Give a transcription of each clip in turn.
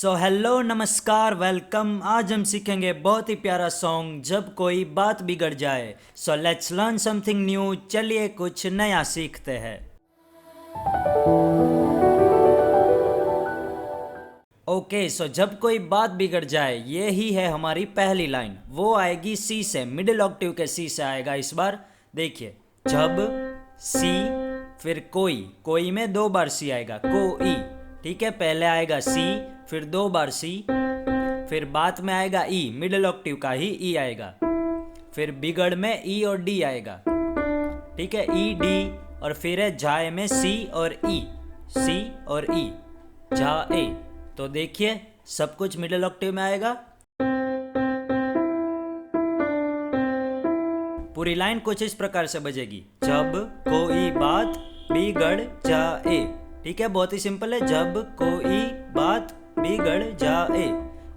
So hello नमस्कार welcome. आज हम सीखेंगे बहुत ही प्यारा सॉन्ग जब कोई बात बिगड़ जाए। So let's learn something new. चलिए कुछ नया सीखते हैं। ओके सो जब कोई बात बिगड़ जाए, ये ही है हमारी पहली लाइन। वो आएगी सी से, मिडिल ऑक्टेव के सी से आएगा इस बार। देखिए, जब सी फिर कोई, कोई में दो बार सी आएगा, कोई। ठीक है, पहले आएगा सी फिर दो बार सी, फिर बात में आएगा ई, मिडिल ऑक्टेव का ही ई आएगा, फिर बिगड़ में ई और डी आएगा। ठीक है, ई डी, और फिर है जाए में सी और ई, सी और ई, जा ए। तो देखिए सब कुछ मिडिल ऑक्टेव में आएगा। पूरी लाइन कुछ इस प्रकार से बजेगी, जब कोई बात बिगड़ जाए। ठीक है, बहुत ही सिंपल है, जब कोई बात बिगड़ जाए।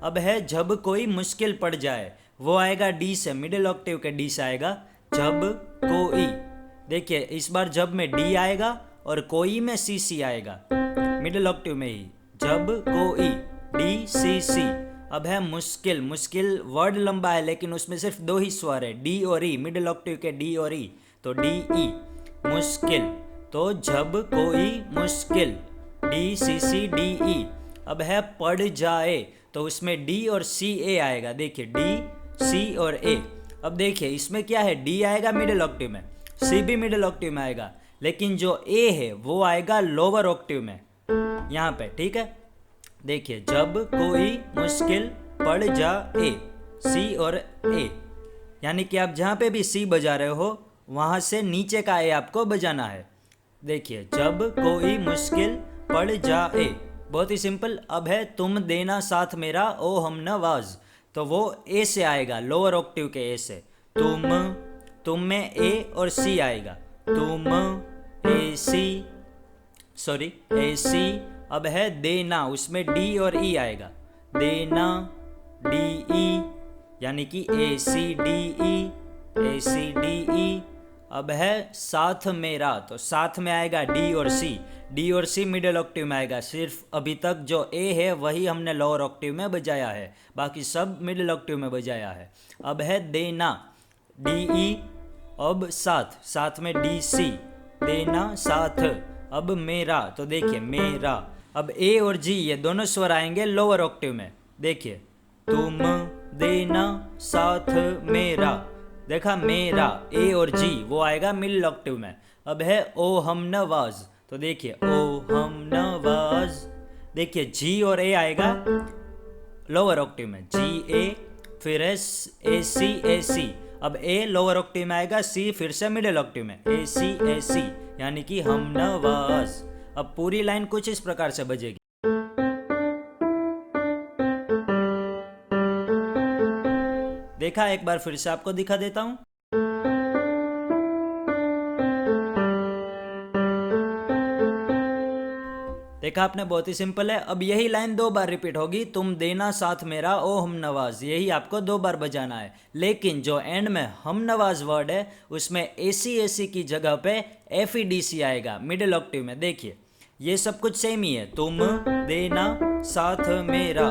अब है जब कोई मुश्किल पड़ जाए, वो आएगा डी से, मिडिल ऑक्टेव के डी से आएगा, जब कोई। देखिए इस बार जब में डी आएगा और कोई में सी सी आएगा, मिडिल ऑक्टेव में ही, जब कोई, डी सी सी। अब है मुश्किल, मुश्किल वर्ड लंबा है लेकिन उसमें सिर्फ दो ही स्वर है, डी और ई, मिडिल ऑक्टेव के डी और ई, तो डी ई, मुश्किल। तो जब कोई मुश्किल, D C C D E. अब है पड़ जाए, तो उसमें डी और सी ए आएगा। देखिए डी सी और ए। अब देखिए इसमें क्या है, डी आएगा मिडिल ऑक्टेव में, सी भी मिडिल ऑक्टेव में आएगा, लेकिन जो ए है वो आएगा लोअर ऑक्टेव में यहाँ पे। ठीक है, देखिए जब कोई मुश्किल पड़ जाए, सी और ए, यानी कि आप जहाँ पे भी सी बजा रहे हो वहाँ से नीचे का ए आपको बजाना है। देखिए जब कोई मुश्किल पड़ जाए, बहुत ही सिंपल। अब है तुम देना साथ मेरा ओ हम नवाज, तो वो ए से आएगा, लोअर ऑक्टेव के ए से। तुम में ए और सी आएगा, तुम ए सी, सॉरी ए सी। अब है देना, उसमें डी और ई आएगा, देना डी ई, यानी कि ए सी डी ई, ए सी डी ई। अब है साथ मेरा, तो साथ में आएगा डी और सी, डी और सी मिडिल ऑक्टेव में आएगा। सिर्फ अभी तक जो ए है वही हमने लोअर ऑक्टेव में बजाया है, बाकी सब मिडिल ऑक्टेव में बजाया है। अब है देना, डी ई। अब साथ, साथ में डी सी, देना साथ। अब मेरा, तो देखिए मेरा। अब ए और जी ये दोनों स्वर आएंगे लोअर ऑक्टेव में। देखिए तुम देना साथ मेरा, देखा मेरा, ए और जी वो आएगा मिडिल ऑक्टेव में। अब है ओ हम नवाज, तो देखिए ओ हम नवाज। देखिए जी और ए आएगा लोअर ऑक्टेव में, जी ए, फिर है ए सी। अब ए लोअर ऑक्टेव में आएगा, सी फिर से मिडिल ऑक्टेव में, ए सी, यानी कि हम नवाज। अब पूरी लाइन कुछ इस प्रकार से बजेगी। देखा, एक बार फिर से आपको दिखा देता हूं। देखा आपने, बहुत ही सिंपल है। अब यही लाइन दो बार रिपीट होगी, तुम देना साथ मेरा ओ हम नवाज, यही आपको दो बार बजाना है। लेकिन जो एंड में हम नवाज वर्ड है उसमें एसी की जगह पे एफईडीसी आएगा मिडिल ऑक्टेव में। देखिए ये सब कुछ सेम ही है, तुम देना साथ मेरा।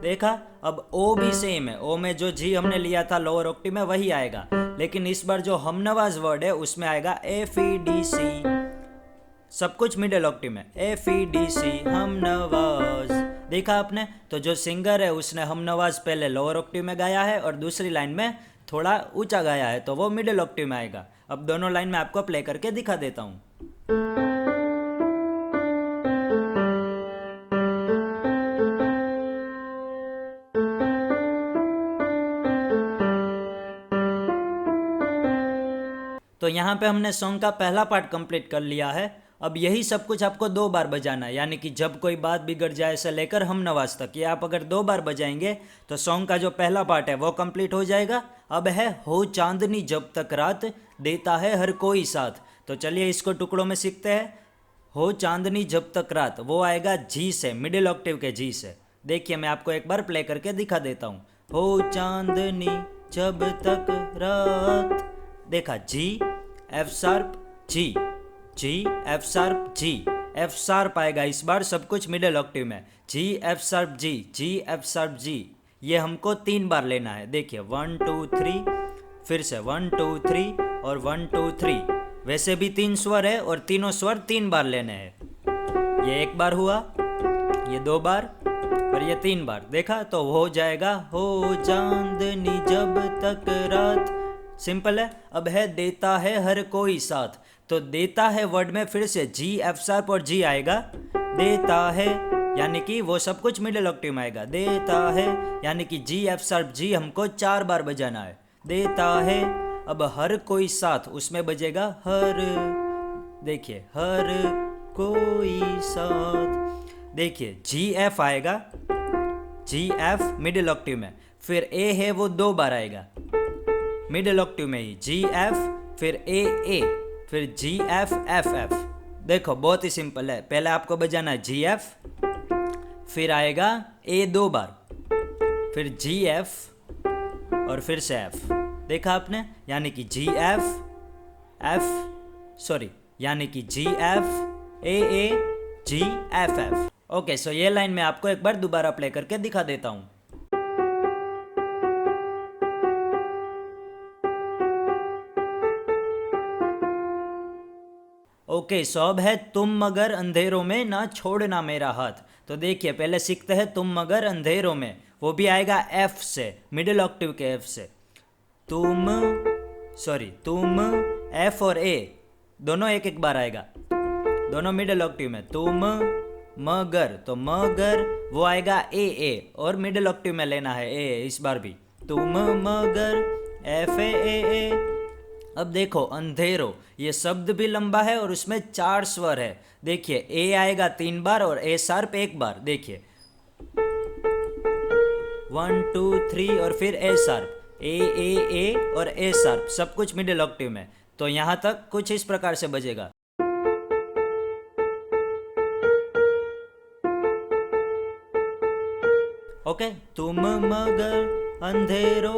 देखा, अब ओ भी सेम है, ओ में जो जी हमने लिया था लोअर ऑक्टेव में वही आएगा, लेकिन इस बार जो हम नवाज वर्ड है उसमें आएगा एफईडीसी, सब कुछ मिडिल ऑक्टेव में, एफईडीसी हम नवाज। देखा आपने, तो जो सिंगर है उसने हम नवाज पहले लोअर ऑक्टेव में गाया है और दूसरी लाइन में थोड़ा ऊंचा गाया है, तो वो मिडिल ऑक्टेव में आएगा। अब दोनों लाइन में आपको प्ले करके दिखा देता हूं। तो यहाँ पे हमने सॉन्ग का पहला पार्ट कंप्लीट कर लिया है। अब यही सब कुछ आपको दो बार बजाना है, यानी कि जब कोई बात बिगड़ जाए से लेकर हम नवाज तक, ये आप अगर दो बार बजाएंगे तो सॉन्ग का जो पहला पार्ट है वो कंप्लीट हो जाएगा। अब है हो चांदनी जब तक रात, देता है हर कोई साथ। तो चलिए इसको टुकड़ों में सीखते हैं। हो चांदनी जब तक रात, वो आएगा जी से, मिडिल ऑक्टेव के जी से। देखिए मैं आपको एक बार प्ले करके दिखा देता हूँ। हो चांदनी जब तक रात, देखा G F sharp G, G F sharp G, F sharp आएगा इस बार, सब कुछ मिडिल ऑक्टेव में। G F sharp G, G F sharp G, ये हमको 3 बार लेना है। देखिए 1 2 3, फिर से 1 2 3 और 1 2 3। वैसे भी 3 स्वर है और तीनों स्वर 3 बार लेने हैं। ये 1 बार हुआ, ये 2 बार और ये 3 बार। देखा तो हो जाएगा हो चांदनी जब तक रात। सिंपल है। अब है देता है हर कोई साथ, तो देता है वर्ड में फिर से जी एफ शार्प और जी आएगा। देता है यानी कि वो सब कुछ मिडिल ऑक्टेव में आएगा। देता है यानी कि जी एफ शार्प जी हमको 4 बार बजाना है। देता है। अब हर कोई साथ, उसमें बजेगा हर, देखिए हर कोई साथ। देखिए जी एफ आएगा, जी एफ मिडिल ऑक्टेव में, फिर ए है वो 2 बार आएगा मिडिल ऑक्टेव में ही। जी एफ फिर ए, फिर जी एफ एफ एफ। देखो बहुत ही सिंपल है। पहले आपको बजाना है जी एफ, फिर आएगा ए 2 बार, फिर जी एफ और फिर से एफ। देखा आपने, यानी कि जी यानी कि G F A G F F. Okay, so ये लाइन मैं आपको एक बार दोबारा प्ले करके दिखा देता हूं। ओके, सो अब है तुम मगर अंधेरों में ना छोड़ना मेरा हाथ। तो देखिए पहले सीखते हैं तुम मगर अंधेरों में, वो भी आएगा एफ से, मिडिल ऑक्टेव के एफ से। तुम एफ और ए दोनों एक एक बार आएगा, दोनों मिडिल ऑक्टेव में। तुम मगर, तो मगर वो आएगा ए और मिडिल ऑक्टेव में लेना है ए इस बार भी। तुम मगर एफ ए। अब देखो अंधेरो, ये शब्द भी लंबा है और उसमें 4 स्वर है। देखिए ए आएगा 3 बार और ए शार्प 1 बार। देखिए 1 2 3 और फिर ए शार्प, ए और ए शार्प, सब कुछ मिडिल ऑक्टेव में। तो यहां तक कुछ इस प्रकार से बजेगा। ओके, तुम मगर अंधेरो।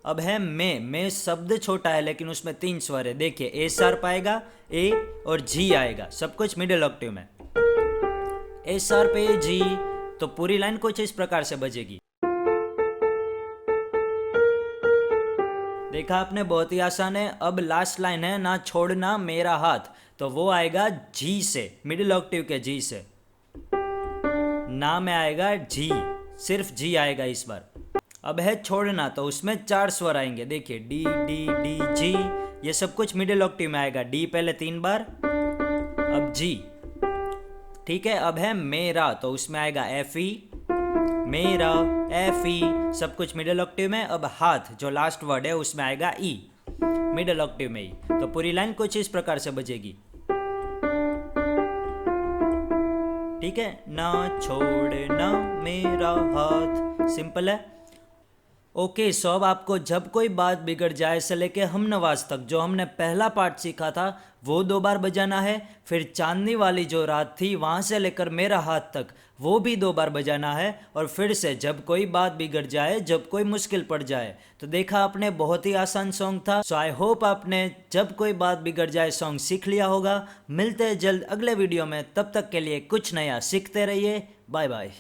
अब है मैं शब्द छोटा है लेकिन उसमें 3 स्वर है। देखिए ए शार्प आएगा, ए और जी आएगा, सब कुछ मिडिल ऑक्टेव में। ए शार्प ए जी, तो पूरी लाइन कुछ इस प्रकार से बजेगी। देखा आपने, बहुत ही आसान है। अब लास्ट लाइन है ना छोड़ना मेरा हाथ, तो वो आएगा जी से, मिडिल ऑक्टेव के जी से। ना में आएगा जी, सिर्फ जी आएगा इस बार। अब है छोड़ना, तो उसमें 4 स्वर आएंगे। देखिए डी डी डी जी, ये सब कुछ मिडिल ऑक्टेव में आएगा। डी पहले 3 बार, अब जी। ठीक है। अब है मेरा, तो उसमें आएगा एफ ई, मेरा एफ ई, सब कुछ मिडिल ऑक्टेव में। अब हाथ जो लास्ट वर्ड है उसमें आएगा ई, मिडिल ऑक्टेव में ही। तो पूरी लाइन कुछ इस प्रकार से बजेगी। ठीक है, ना छोड़ना मेरा हाथ, सिंपल है। ओके, सो अब आपको जब कोई बात बिगड़ जाए से लेके हम नवाज तक जो हमने पहला पार्ट सीखा था वो 2 बार बजाना है। फिर चांदनी वाली जो रात थी वहाँ से लेकर मेरा हाथ तक वो भी 2 बार बजाना है। और फिर से जब कोई बात बिगड़ जाए, जब कोई मुश्किल पड़ जाए। तो देखा आपने, बहुत ही आसान सॉन्ग था। सो आई होप आपने जब कोई बात बिगड़ जाए सॉन्ग सीख लिया होगा। मिलते हैं जल्द अगले वीडियो में, तब तक के लिए कुछ नया सीखते रहिए। Bye bye.